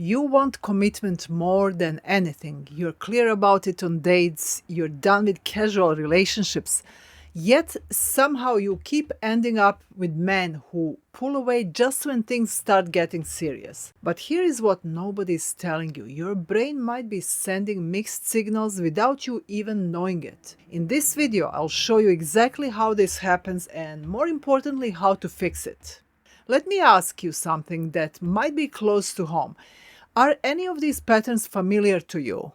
You want commitment more than anything. You're clear about it on dates. You're done with casual relationships. Yet somehow you keep ending up with men who pull away just when things start getting serious. But here is what nobody's telling you. Your brain might be sending mixed signals without you even knowing it. In this video, I'll show you exactly how this happens and, more importantly, how to fix it. Let me ask you something that might be close to home. Are any of these patterns familiar to you?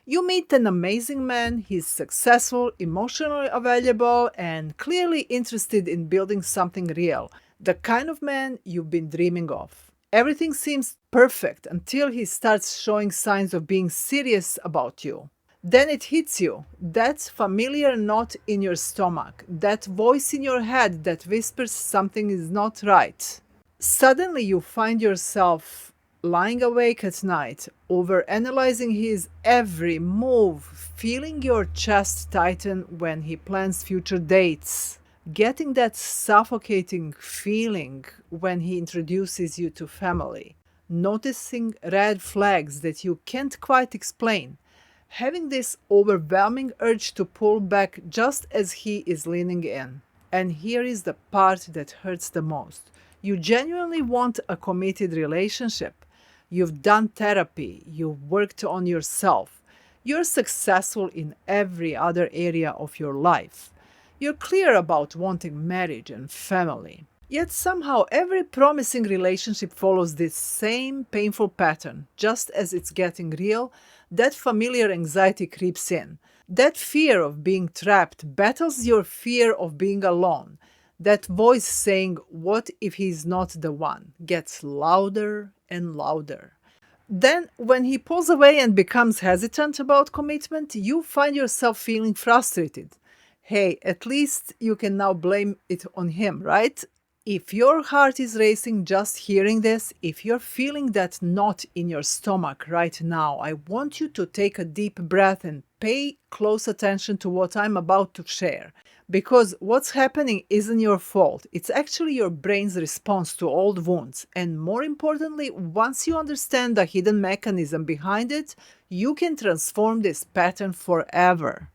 You meet an amazing man, he's successful, emotionally available, and clearly interested in building something real. The kind of man you've been dreaming of. Everything seems perfect until he starts showing signs of being serious about you. Then it hits you, that familiar knot in your stomach, that voice in your head that whispers something is not right. Suddenly you find yourself lying awake at night, overanalyzing his every move, feeling your chest tighten when he plans future dates, getting that suffocating feeling when he introduces you to family, noticing red flags that you can't quite explain, having this overwhelming urge to pull back just as he is leaning in. And here is the part that hurts the most. You genuinely want a committed relationship. You've done therapy, you've worked on yourself, you're successful in every other area of your life. You're clear about wanting marriage and family. Yet somehow every promising relationship follows this same painful pattern. Just as it's getting real, that familiar anxiety creeps in. That fear of being trapped battles your fear of being alone. That voice saying, "What if he's not the one?" gets louder and louder. Then, when he pulls away and becomes hesitant about commitment, you find yourself feeling frustrated. Hey, at least you can now blame it on him, right? If your heart is racing just hearing this, if you're feeling that knot in your stomach right now, I want you to take a deep breath and pay close attention to what I'm about to share. Because what's happening isn't your fault. It's actually your brain's response to old wounds. And more importantly, once you understand the hidden mechanism behind it, you can transform this pattern forever.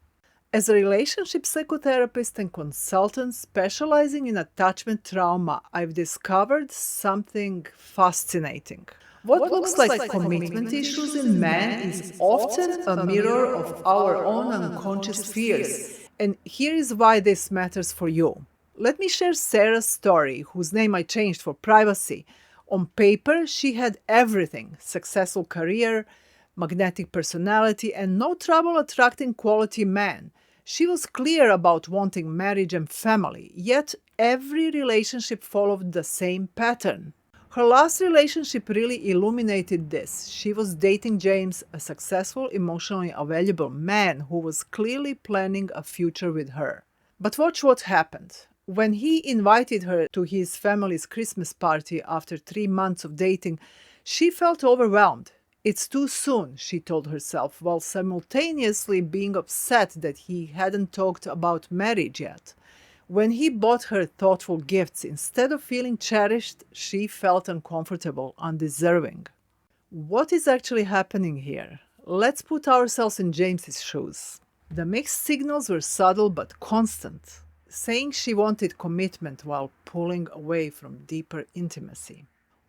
As a relationship psychotherapist and consultant specializing in attachment trauma, I've discovered something fascinating. What looks like commitment issues in men is often a mirror of our own unconscious fears. And here is why this matters for you. Let me share Sarah's story, whose name I changed for privacy. On paper, she had everything: successful career, magnetic personality, and no trouble attracting quality men. She was clear about wanting marriage and family, yet every relationship followed the same pattern. Her last relationship really illuminated this. She was dating James, a successful, emotionally available man who was clearly planning a future with her. But watch what happened. When he invited her to his family's Christmas party after 3 months of dating, she felt overwhelmed. It's too soon, she told herself, while simultaneously being upset that he hadn't talked about marriage yet. When he bought her thoughtful gifts, instead of feeling cherished, she felt uncomfortable, undeserving. What is actually happening here? Let's put ourselves in James's shoes. The mixed signals were subtle but constant, saying she wanted commitment while pulling away from deeper intimacy.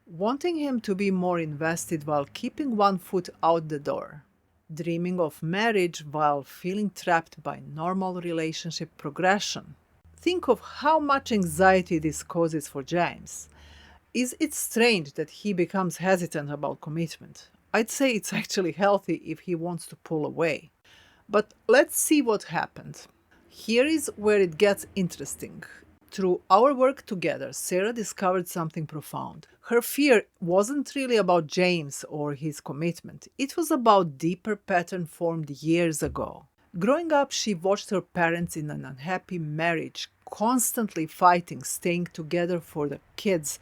Wanting him to be more invested while keeping one foot out the door. Dreaming of marriage while feeling trapped by normal relationship progression. Think of how much anxiety this causes for James. Is it strange that he becomes hesitant about commitment? I'd say it's actually healthy if he wants to pull away. But let's see what happened. Here is where it gets interesting. Through our work together, Sarah discovered something profound. Her fear wasn't really about James or his commitment. It was about deeper pattern formed years ago. Growing up, she watched her parents in an unhappy marriage, constantly fighting, staying together for the kids.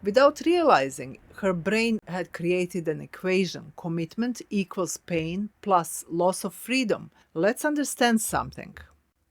Without realizing, her brain had created an equation: commitment equals pain plus loss of freedom. Let's understand something.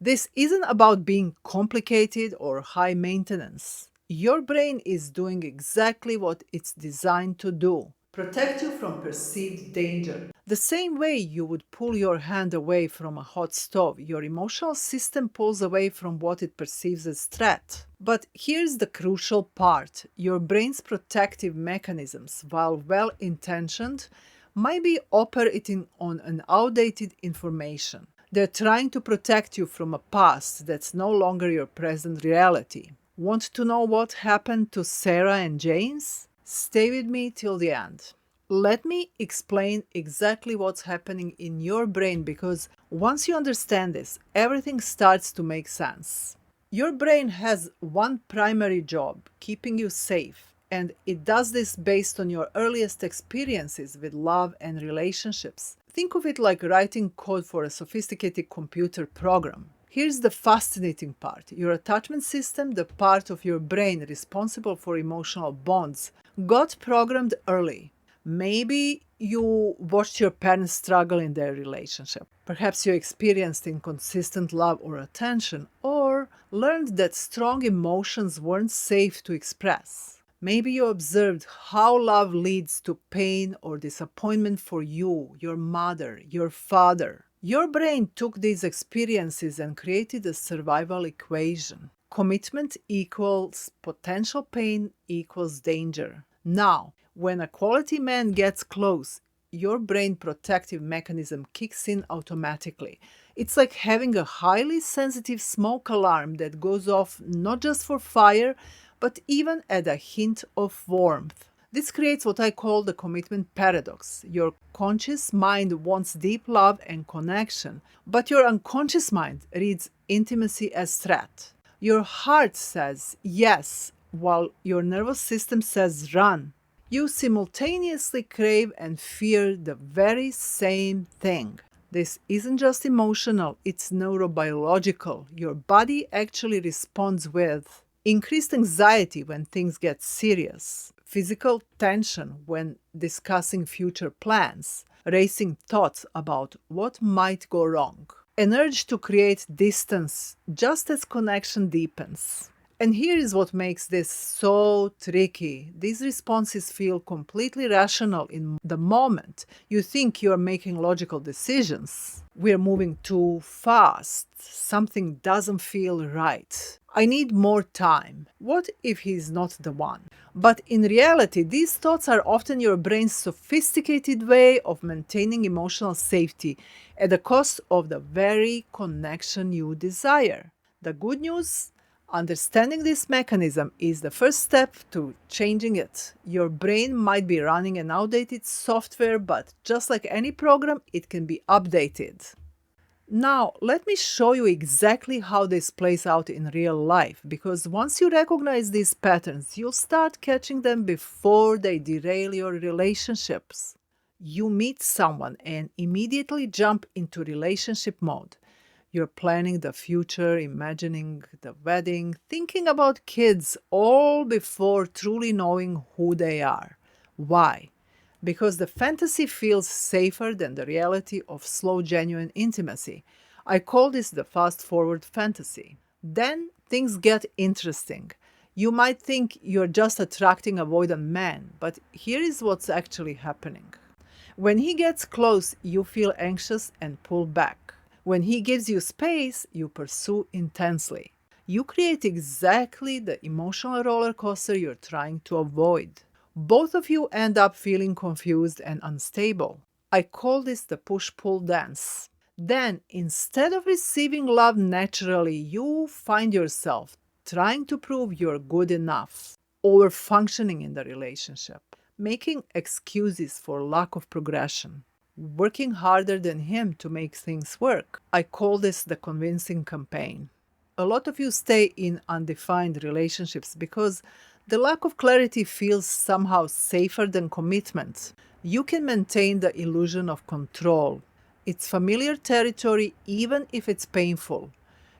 This isn't about being complicated or high maintenance. Your brain is doing exactly what it's designed to do. protect you from perceived danger. The same way you would pull your hand away from a hot stove, your emotional system pulls away from what it perceives as threat. But here's the crucial part. Your brain's protective mechanisms, while well-intentioned, might be operating on an outdated information. They're trying to protect you from a past that's no longer your present reality. Want to know what happened to Sarah and James? Stay with me till the end. Let me explain exactly what's happening in your brain, because once you understand this, everything starts to make sense. Your brain has one primary job, keeping you safe, and it does this based on your earliest experiences with love and relationships. Think of it like writing code for a sophisticated computer program. Here's the fascinating part. Your attachment system, the part of your brain responsible for emotional bonds, got programmed early. Maybe you watched your parents struggle in their relationship. Perhaps you experienced inconsistent love or attention, or learned that strong emotions weren't safe to express. Maybe you observed how love leads to pain or disappointment for you, your mother, your father. Your brain took these experiences and created a survival equation. Commitment equals potential pain equals danger. Now, when a quality man gets close, your brain protective mechanism kicks in automatically. It's like having a highly sensitive smoke alarm that goes off not just for fire, but even at a hint of warmth. This creates what I call the commitment paradox. Your conscious mind wants deep love and connection, but your unconscious mind reads intimacy as threat. Your heart says yes, while your nervous system says run. You simultaneously crave and fear the very same thing. This isn't just emotional, it's neurobiological. Your body actually responds with increased anxiety when things get serious, physical tension when discussing future plans, racing thoughts about what might go wrong, an urge to create distance just as connection deepens. And here is what makes this so tricky. These responses feel completely rational in the moment. You think you're making logical decisions. We're moving too fast. Something doesn't feel right. I need more time. What if he's not the one? But in reality, these thoughts are often your brain's sophisticated way of maintaining emotional safety at the cost of the very connection you desire. The good news? Understanding this mechanism is the first step to changing it. Your brain might be running an outdated software, but just like any program, it can be updated. Now, let me show you exactly how this plays out in real life, because once you recognize these patterns, you'll start catching them before they derail your relationships. You meet someone and immediately jump into relationship mode. You're planning the future, imagining the wedding, thinking about kids, all before truly knowing who they are. Why? Because the fantasy feels safer than the reality of slow, genuine intimacy. I call this the fast-forward fantasy. Then things get interesting. You might think you're just attracting avoidant man, but here is what's actually happening. When he gets close, you feel anxious and pull back. When he gives you space, you pursue intensely. You create exactly the emotional roller coaster you're trying to avoid. Both of you end up feeling confused and unstable. I call this the push-pull dance. Then, instead of receiving love naturally, you find yourself trying to prove you're good enough, over-functioning in the relationship, making excuses for lack of progression, working harder than him to make things work. I call this the convincing campaign. A lot of you stay in undefined relationships because the lack of clarity feels somehow safer than commitment. You can maintain the illusion of control. It's familiar territory even if it's painful.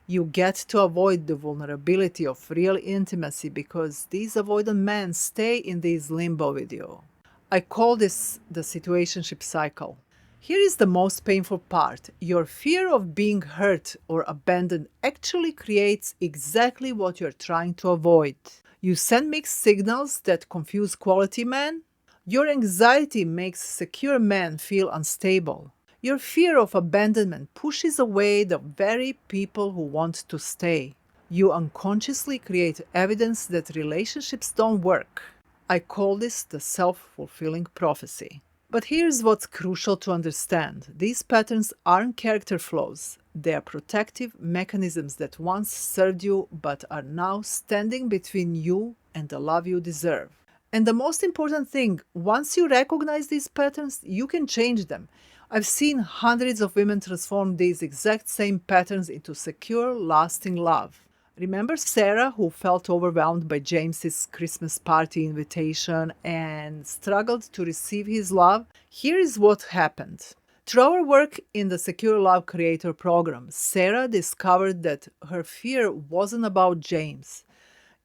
You get to avoid the vulnerability of real intimacy because these avoidant men stay in this limbo with you. I call this the situationship cycle. Here is the most painful part. Your fear of being hurt or abandoned actually creates exactly what you're trying to avoid. You send mixed signals that confuse quality men. Your anxiety makes secure men feel unstable. Your fear of abandonment pushes away the very people who want to stay. You unconsciously create evidence that relationships don't work. I call this the self-fulfilling prophecy. But here's what's crucial to understand. These patterns aren't character flaws. They are protective mechanisms that once served you but are now standing between you and the love you deserve. And the most important thing, once you recognize these patterns, you can change them. I've seen hundreds of women transform these exact same patterns into secure, lasting love. Remember Sarah, who felt overwhelmed by James's Christmas party invitation and struggled to receive his love? Here is what happened. Through our work in the Secure Love Creator program, Sarah discovered that her fear wasn't about James.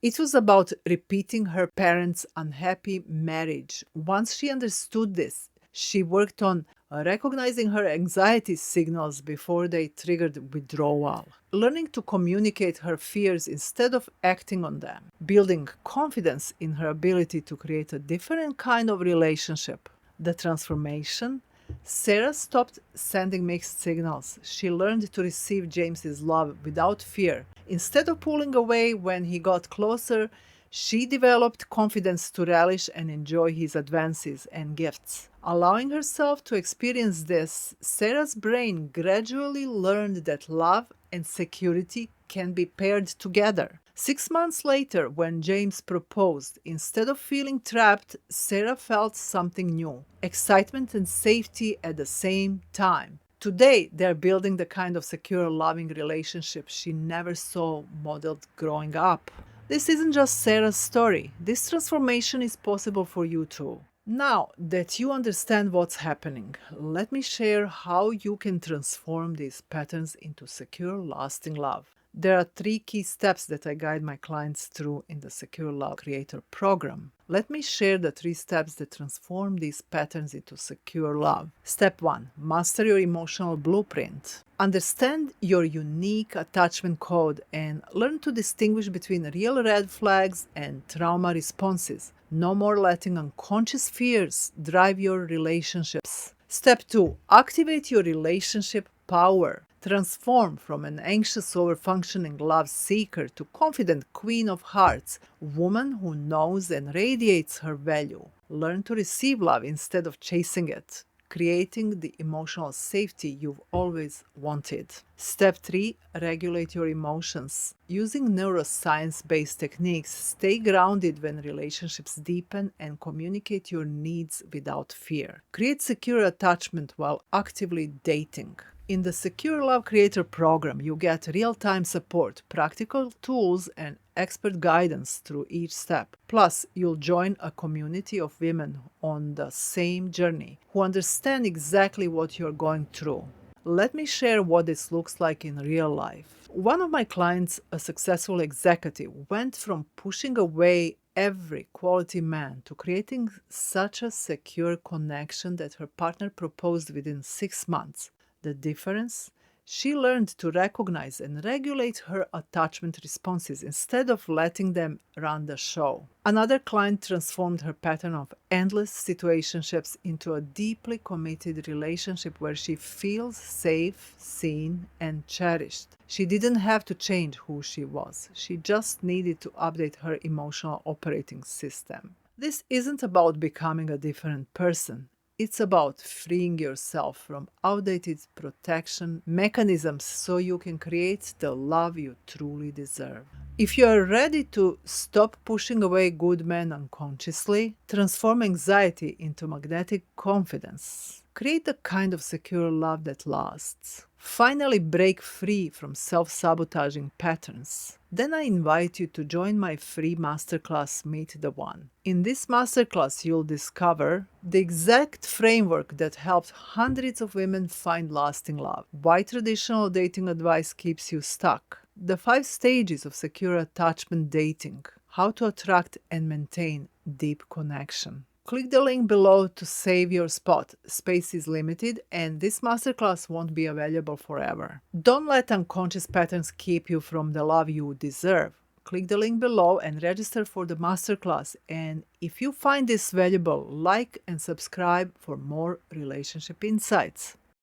It was about repeating her parents' unhappy marriage. Once she understood this, she worked on recognizing her anxiety signals before they triggered withdrawal, learning to communicate her fears instead of acting on them, building confidence in her ability to create a different kind of relationship. The transformation? Sarah stopped sending mixed signals. She learned to receive James's love without fear. Instead of pulling away when he got closer, she developed confidence to relish and enjoy his advances and gifts. Allowing herself to experience this, Sarah's brain gradually learned that love and security can be paired together. 6 months later, when James proposed, instead of feeling trapped, Sarah felt something new: excitement and safety at the same time. Today, they're building the kind of secure, loving relationship she never saw modeled growing up. This isn't just Sarah's story. This transformation is possible for you too. Now that you understand what's happening, let me share how you can transform these patterns into secure, lasting love. There are 3 key steps that I guide my clients through in the Secure Love Creator program. Let me share the 3 steps that transform these patterns into secure love. Step 1. Master your emotional blueprint. Understand your unique attachment code and learn to distinguish between real red flags and trauma responses. No more letting unconscious fears drive your relationships. Step 2. Activate your relationship power. Transform from an anxious, over-functioning love seeker to confident queen of hearts, woman who knows and radiates her value. Learn to receive love instead of chasing it, creating the emotional safety you've always wanted. Step 3. Regulate your emotions. Using neuroscience-based techniques, stay grounded when relationships deepen and communicate your needs without fear. Create secure attachment while actively dating. In the Secure Love Creator program, you get real-time support, practical tools, and expert guidance through each step. Plus, you'll join a community of women on the same journey who understand exactly what you're going through. Let me share what this looks like in real life. One of my clients, a successful executive, went from pushing away every quality man to creating such a secure connection that her partner proposed within 6 months. The difference? She learned to recognize and regulate her attachment responses instead of letting them run the show. Another client transformed her pattern of endless situationships into a deeply committed relationship where she feels safe, seen, and cherished. She didn't have to change who she was. She just needed to update her emotional operating system. This isn't about becoming a different person. It's about freeing yourself from outdated protection mechanisms so you can create the love you truly deserve. If you are ready to stop pushing away good men unconsciously, transform anxiety into magnetic confidence, create the kind of secure love that lasts, finally break free from self-sabotaging patterns, then I invite you to join my free masterclass, Meet the One. In this masterclass, you'll discover the exact framework that helped hundreds of women find lasting love, why traditional dating advice keeps you stuck, the 5 stages of secure attachment dating, how to attract and maintain deep connection. Click the link below to save your spot. Space is limited and this masterclass won't be available forever. Don't let unconscious patterns keep you from the love you deserve. click the link below and register for the masterclass. And if you find this valuable, like and subscribe for more relationship insights.